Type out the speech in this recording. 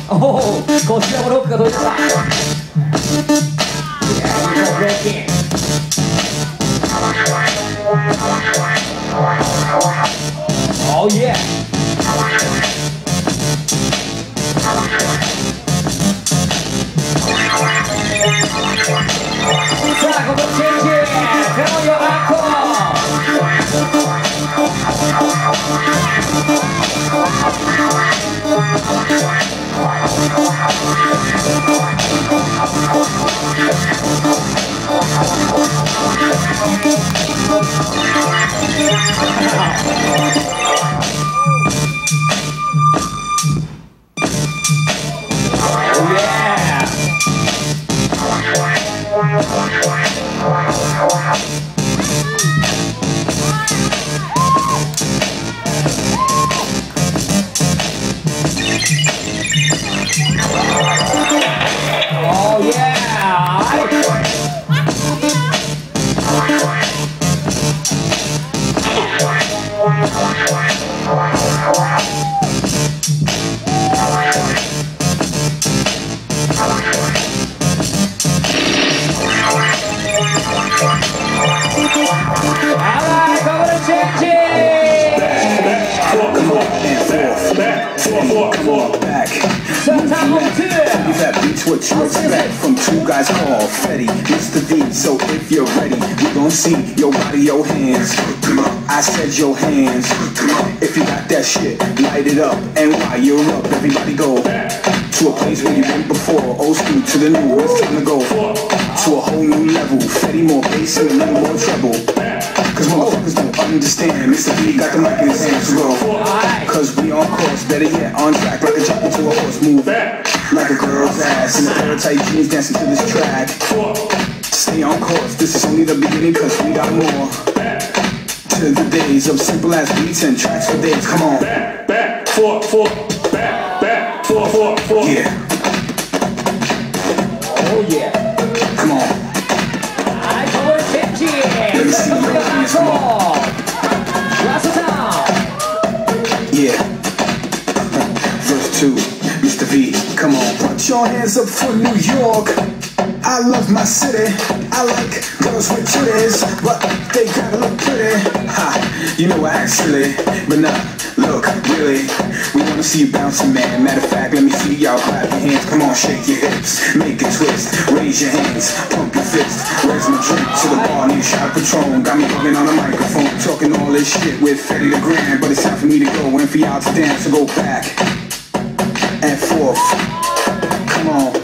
おお、こちらもロックが届いた。ブレイキン。Oh yeah。さあ、ここチェンジ。Come on your AKKO。What you expect from two guys called Freddy, Mr. V. So if you're ready, we gon' see your body, your hands. I said your hands. If you got that shit, light it up. And while you're up, everybody go to a place where you've been before. Old school to the new, it's time to go to a whole new level. Freddy more bass and a little more treble. Cause motherfuckers don't understand. Mr. V got the mic in his hands to go. Cause we on course, better yet on track. Like a jump into a horse, move like a girl's ass in a pair of tight jeans dancing to this track. Stay on course, this is only the beginning cause we got more. To the days of simple ass beats and tracks for days, come on. Back, four, yeah. Oh yeah. Come on. Let me see your hands, come on. Yeah. Verse 2, Mr. V, come on. Put your hands up for New York. I love my city. I like girls with titties, but they gotta look pretty. Ha, you know I act silly, but nah, look, really, we wanna see you bouncing, man. Matter of fact, let me see y'all clap your hands. Come on, shake your hips, make a twist, raise your hands, pump your fist. Where's my drink? To the bar, need a shot of Patron. Got me bugging on the microphone, talking all this shit with Freddy the Grand. But it's time for me to go and for y'all to dance. So go back and forth. Come on.